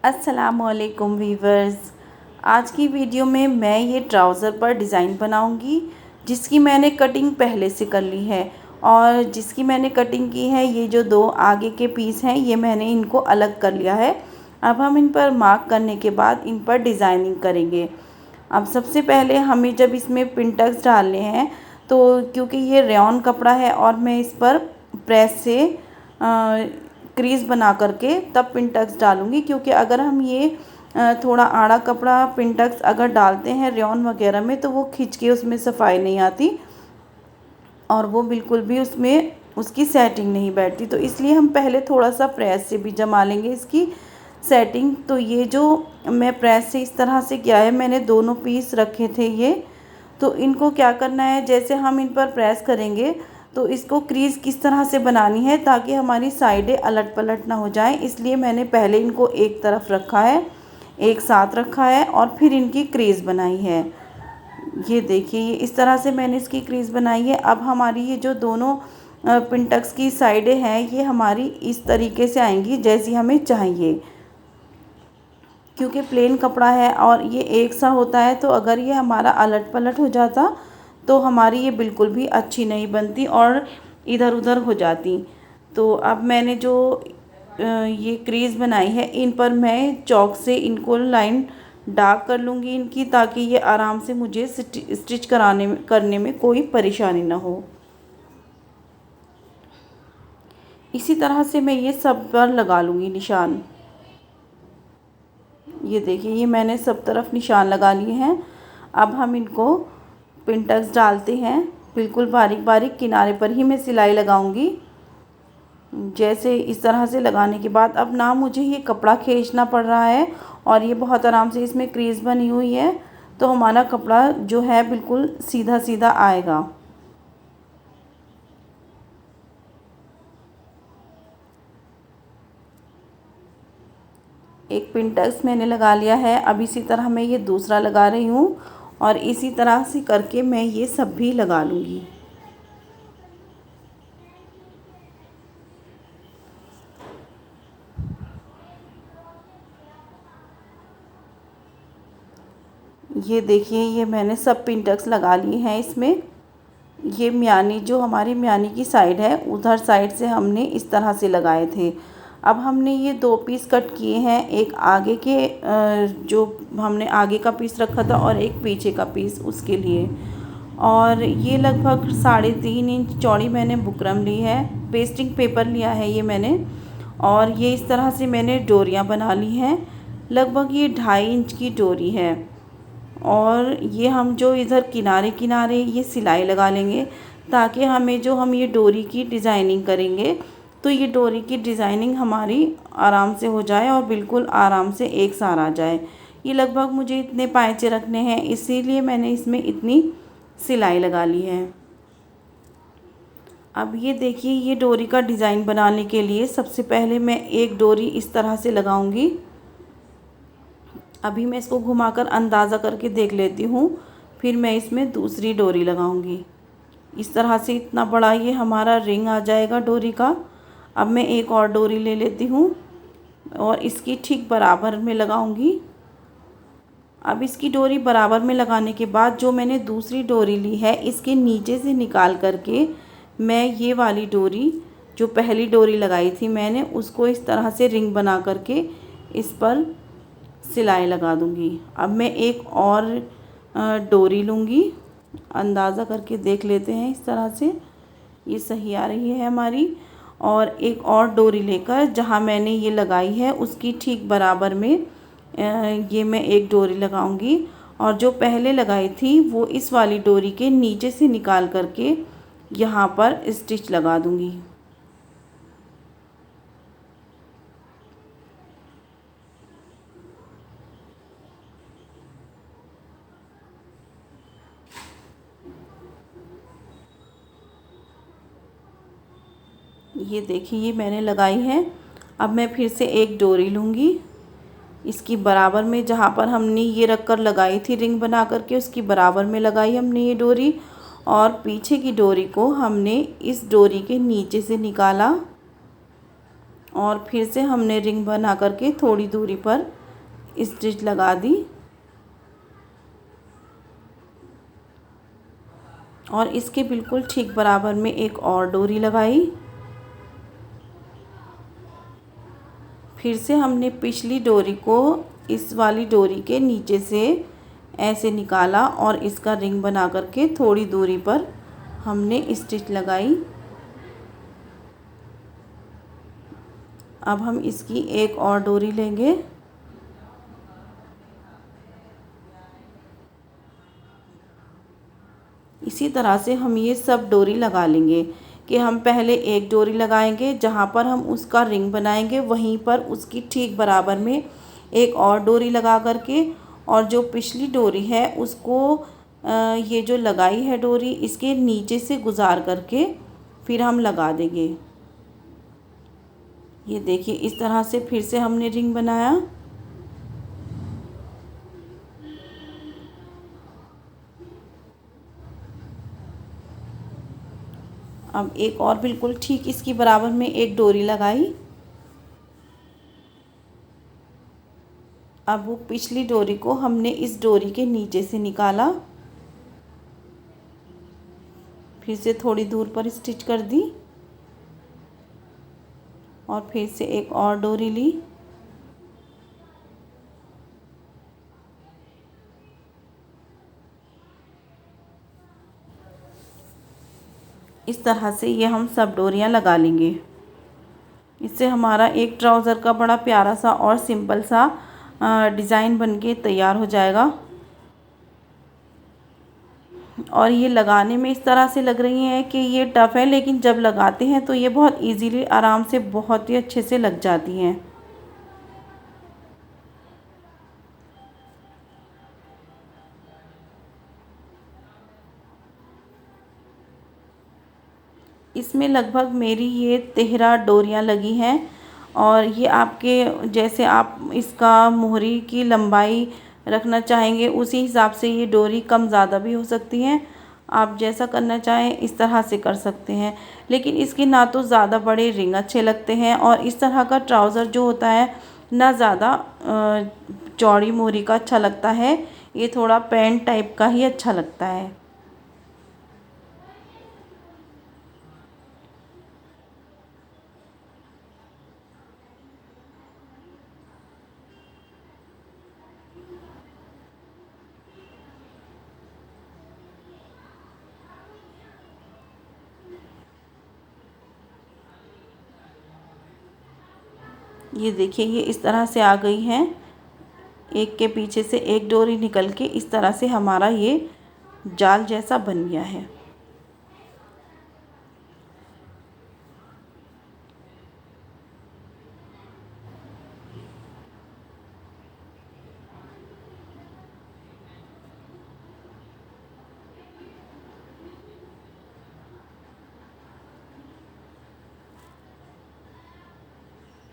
अस्सलामुअलैकुम वीवर्स। आज की वीडियो में मैं ये ट्राउज़र पर डिज़ाइन बनाऊंगी जिसकी मैंने कटिंग पहले से कर ली है। और जिसकी मैंने कटिंग की है, ये जो दो आगे के पीस हैं ये मैंने इनको अलग कर लिया है। अब हम इन पर मार्क करने के बाद इन पर डिज़ाइनिंग करेंगे। अब सबसे पहले हमें जब इसमें पिंटक्स डालने हैं तो क्योंकि ये रेयॉन कपड़ा है और मैं इस पर प्रेस से क्रीज़ बना करके तब पिंटक्स डालूँगी, क्योंकि अगर हम ये थोड़ा आड़ा कपड़ा पिंटक्स अगर डालते हैं रेयॉन वगैरह में तो वो खिंच के उसमें सफाई नहीं आती और वो बिल्कुल भी उसमें उसकी सेटिंग नहीं बैठती। तो इसलिए हम पहले थोड़ा सा प्रेस से भी जमा लेंगे इसकी सेटिंग। तो ये जो मैं प्रेस से इस तरह से किया है, मैंने दोनों पीस रखे थे ये। तो इनको क्या करना है, जैसे हम इन पर प्रेस करेंगे तो इसको क्रीज़ किस तरह से बनानी है ताकि हमारी साइडें अलट पलट ना हो जाएं, इसलिए मैंने पहले इनको एक तरफ रखा है, एक साथ रखा है और फिर इनकी क्रीज़ बनाई है। ये देखिए, ये इस तरह से मैंने इसकी क्रीज़ बनाई है। अब हमारी ये जो दोनों पिंटक्स की साइडें हैं ये हमारी इस तरीके से आएंगी जैसी हमें चाहिए, क्योंकि प्लेन कपड़ा है और ये एक सा होता है। तो अगर ये हमारा अलट पलट हो जाता तो हमारी ये बिल्कुल भी अच्छी नहीं बनती और इधर उधर हो जाती। तो अब मैंने जो ये क्रीज़ बनाई है इन पर मैं चॉक से इनको लाइन डार्क कर लूँगी इनकी, ताकि ये आराम से मुझे स्टिच करने में कोई परेशानी ना हो। इसी तरह से मैं ये सब पर लगा लूँगी निशान। ये देखिए, ये मैंने सब तरफ निशान लगा लिए हैं। अब हम इनको पिंटक्स डालते हैं, बिल्कुल बारीक बारीक किनारे पर ही मैं सिलाई लगाऊंगी। जैसे इस तरह से लगाने के बाद अब ना मुझे ये कपड़ा खींचना पड़ रहा है और ये बहुत आराम से इसमें क्रीज़ बनी हुई है, तो हमारा कपड़ा जो है बिल्कुल सीधा सीधा आएगा। एक पिंटक्स मैंने लगा लिया है। अब इसी तरह मैं ये दूसरा लगा रही हूँ और इसी तरह से करके मैं ये सब भी लगा लूँगी। ये देखिए, ये मैंने सब पिंटक्स लगा लिए हैं इसमें। ये म्यानी जो हमारी म्यानी की साइड है उधर साइड से हमने इस तरह से लगाए थे। अब हमने ये दो पीस कट किए हैं, एक आगे के जो हमने आगे का पीस रखा था और एक पीछे का पीस उसके लिए। और ये लगभग 3.5 इंच चौड़ी मैंने बुकरम ली है, पेस्टिंग पेपर लिया है ये मैंने। और ये इस तरह से मैंने डोरियाँ बना ली हैं, लगभग ये 2.5 इंच की डोरी है। और ये हम जो इधर किनारे किनारे ये सिलाई लगा लेंगे ताकि हमें जो हम ये डोरी की डिज़ाइनिंग करेंगे तो ये डोरी की डिज़ाइनिंग हमारी आराम से हो जाए और बिल्कुल आराम से एक साथ आ जाए। ये लगभग मुझे इतने पाँचे रखने हैं, इसीलिए मैंने इसमें इतनी सिलाई लगा ली है। अब ये देखिए, ये डोरी का डिज़ाइन बनाने के लिए सबसे पहले मैं एक डोरी इस तरह से लगाऊंगी। अभी मैं इसको घुमाकर अंदाज़ा करके देख लेती हूँ, फिर मैं इसमें दूसरी डोरी लगाऊंगी। इस तरह से इतना बड़ा ये हमारा रिंग आ जाएगा डोरी का। अब मैं एक और डोरी ले लेती हूँ और इसकी ठीक बराबर में लगाऊंगी। अब इसकी डोरी बराबर में लगाने के बाद जो मैंने दूसरी डोरी ली है इसके नीचे से निकाल करके मैं ये वाली डोरी जो पहली डोरी लगाई थी मैंने उसको इस तरह से रिंग बना करके इस पर सिलाई लगा दूंगी। अब मैं एक और डोरी लूँगी, अंदाज़ा करके देख लेते हैं इस तरह से ये सही आ रही है हमारी। और एक और डोरी लेकर जहाँ मैंने ये लगाई है उसकी ठीक बराबर में ये मैं एक डोरी लगाऊंगी और जो पहले लगाई थी वो इस वाली डोरी के नीचे से निकाल करके यहाँ पर स्टिच लगा दूंगी। ये देखिए, ये मैंने लगाई है। अब मैं फिर से एक डोरी लूँगी, इसकी बराबर में जहाँ पर हमने ये रख कर लगाई थी रिंग बना करके उसकी बराबर में लगाई हमने ये डोरी। और पीछे की डोरी को हमने इस डोरी के नीचे से निकाला और फिर से हमने रिंग बना करके थोड़ी दूरी पर स्टिच लगा दी और इसके बिल्कुल ठीक बराबर में एक और डोरी लगाई। फिर से हमने पिछली डोरी को इस वाली डोरी के नीचे से ऐसे निकाला और इसका रिंग बना करके थोड़ी दूरी पर हमने स्टिच लगाई। अब हम इसकी एक और डोरी लेंगे। इसी तरह से हम ये सब डोरी लगा लेंगे कि हम पहले एक डोरी लगाएंगे, जहाँ पर हम उसका रिंग बनाएंगे वहीं पर उसकी ठीक बराबर में एक और डोरी लगा करके, और जो पिछली डोरी है उसको ये जो लगाई है डोरी इसके नीचे से गुजार करके फिर हम लगा देंगे। ये देखिए इस तरह से फिर से हमने रिंग बनाया। अब एक और बिल्कुल ठीक इसकी बराबर में एक डोरी लगाई। अब वो पिछली डोरी को हमने इस डोरी के नीचे से निकाला, फिर से थोड़ी दूर पर स्टिच कर दी और फिर से एक और डोरी ली। इस तरह से ये हम सब डोरियां लगा लेंगे। इससे हमारा एक ट्राउज़र का बड़ा प्यारा सा और सिंपल सा डिज़ाइन बनके तैयार हो जाएगा। और ये लगाने में इस तरह से लग रही है कि ये टफ़ है, लेकिन जब लगाते हैं तो ये बहुत इजीली आराम से बहुत ही अच्छे से लग जाती हैं। इसमें लगभग मेरी ये 13 डोरियां लगी हैं और ये आपके जैसे आप इसका मोहरी की लंबाई रखना चाहेंगे उसी हिसाब से ये डोरी कम ज़्यादा भी हो सकती हैं। आप जैसा करना चाहें इस तरह से कर सकते हैं, लेकिन इसके ना तो ज़्यादा बड़े रिंग अच्छे लगते हैं और इस तरह का ट्राउज़र जो होता है ना ज़्यादा चौड़ी मोहरी का अच्छा लगता है। ये थोड़ा पैंट टाइप का ही अच्छा लगता है। ये देखिए ये इस तरह से आ गई हैं, एक के पीछे से एक डोरी निकल के इस तरह से हमारा ये जाल जैसा बन गया है।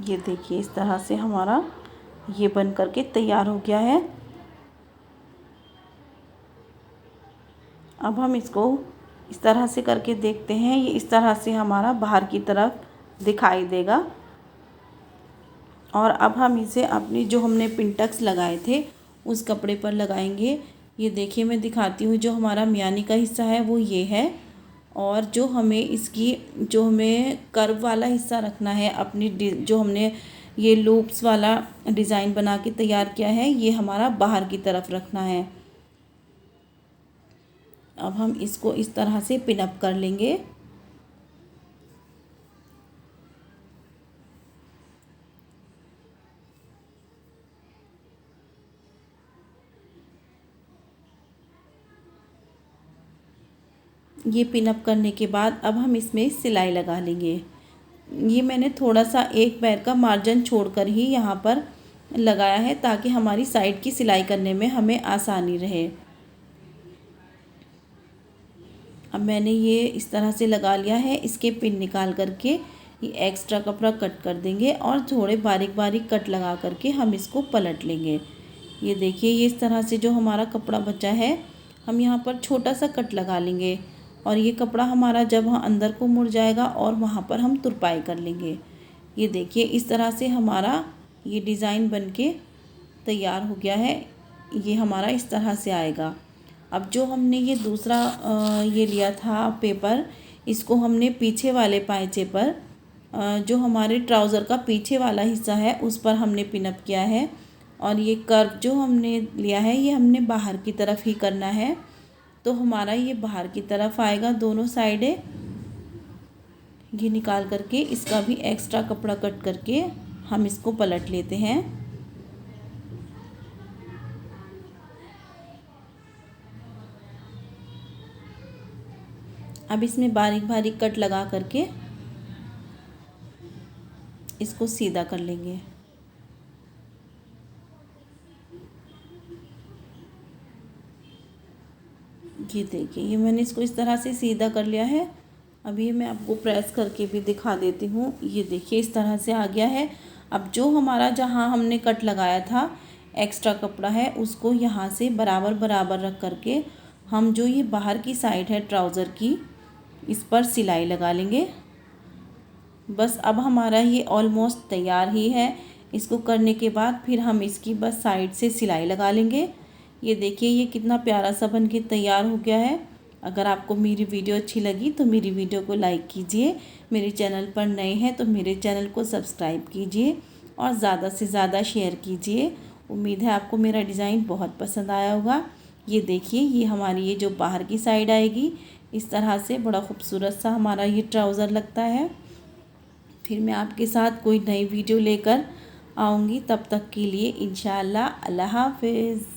ये देखिए इस तरह से हमारा ये बन करके तैयार हो गया है। अब हम इसको इस तरह से करके देखते हैं, ये इस तरह से हमारा बाहर की तरफ दिखाई देगा। और अब हम इसे अपनी जो हमने पिंटक्स लगाए थे उस कपड़े पर लगाएंगे। ये देखिए मैं दिखाती हूँ, जो हमारा मियानी का हिस्सा है वो ये है, और जो हमें कर्व वाला हिस्सा रखना है अपनी जो हमने ये लूप्स वाला डिज़ाइन बना के तैयार किया है, ये हमारा बाहर की तरफ रखना है। अब हम इसको इस तरह से पिन अप कर लेंगे। ये पिन अप करने के बाद अब हम इसमें सिलाई लगा लेंगे। ये मैंने थोड़ा सा एक पैर का मार्जिन छोड़कर ही यहाँ पर लगाया है ताकि हमारी साइड की सिलाई करने में हमें आसानी रहे। अब मैंने ये इस तरह से लगा लिया है। इसके पिन निकाल करके ये एक्स्ट्रा कपड़ा कट कर देंगे और थोड़े बारीक बारीक कट लगा करके हम इसको पलट लेंगे। ये देखिए ये इस तरह से जो हमारा कपड़ा बचा है हम यहाँ पर छोटा सा कट लगा लेंगे और ये कपड़ा हमारा जब वहाँ अंदर को मुड़ जाएगा और वहाँ पर हम तुरपाई कर लेंगे। ये देखिए इस तरह से हमारा ये डिज़ाइन बनके तैयार हो गया है। ये हमारा इस तरह से आएगा। अब जो हमने ये दूसरा ये लिया था पेपर, इसको हमने पीछे वाले पाइचे पर जो हमारे ट्राउज़र का पीछे वाला हिस्सा है उस पर हमने पिनअप किया है। और ये कर्व जो हमने लिया है ये हमने बाहर की तरफ ही करना है, तो हमारा ये बाहर की तरफ आएगा दोनों साइडें। ये निकाल करके इसका भी एक्स्ट्रा कपड़ा कट करके हम इसको पलट लेते हैं। अब इसमें बारीक बारीक कट लगा करके इसको सीधा कर लेंगे। ये देखिए ये मैंने इसको इस तरह से सीधा कर लिया है। अभी मैं आपको प्रेस करके भी दिखा देती हूँ। ये देखिए इस तरह से आ गया है। अब जो हमारा जहाँ हमने कट लगाया था एक्स्ट्रा कपड़ा है उसको यहाँ से बराबर बराबर रख करके हम जो ये बाहर की साइड है ट्राउज़र की इस पर सिलाई लगा लेंगे। बस अब हमारा ये ऑलमोस्ट तैयार ही है। इसको करने के बाद फिर हम इसकी बस साइड से सिलाई लगा लेंगे। ये देखिए ये कितना प्यारा सा बन के तैयार हो गया है। अगर आपको मेरी वीडियो अच्छी लगी तो मेरी वीडियो को लाइक कीजिए। मेरे चैनल पर नए हैं तो मेरे चैनल को सब्सक्राइब कीजिए और ज़्यादा से ज़्यादा शेयर कीजिए। उम्मीद है आपको मेरा डिज़ाइन बहुत पसंद आया होगा। ये देखिए ये हमारी ये जो बाहर की साइड आएगी इस तरह से बड़ा खूबसूरत सा हमारा ये ट्राउज़र लगता है। फिर मैं आपके साथ कोई नई वीडियो लेकर आऊँगी, तब तक के लिए इंशाअल्लाह अल्लाह हाफ़िज़।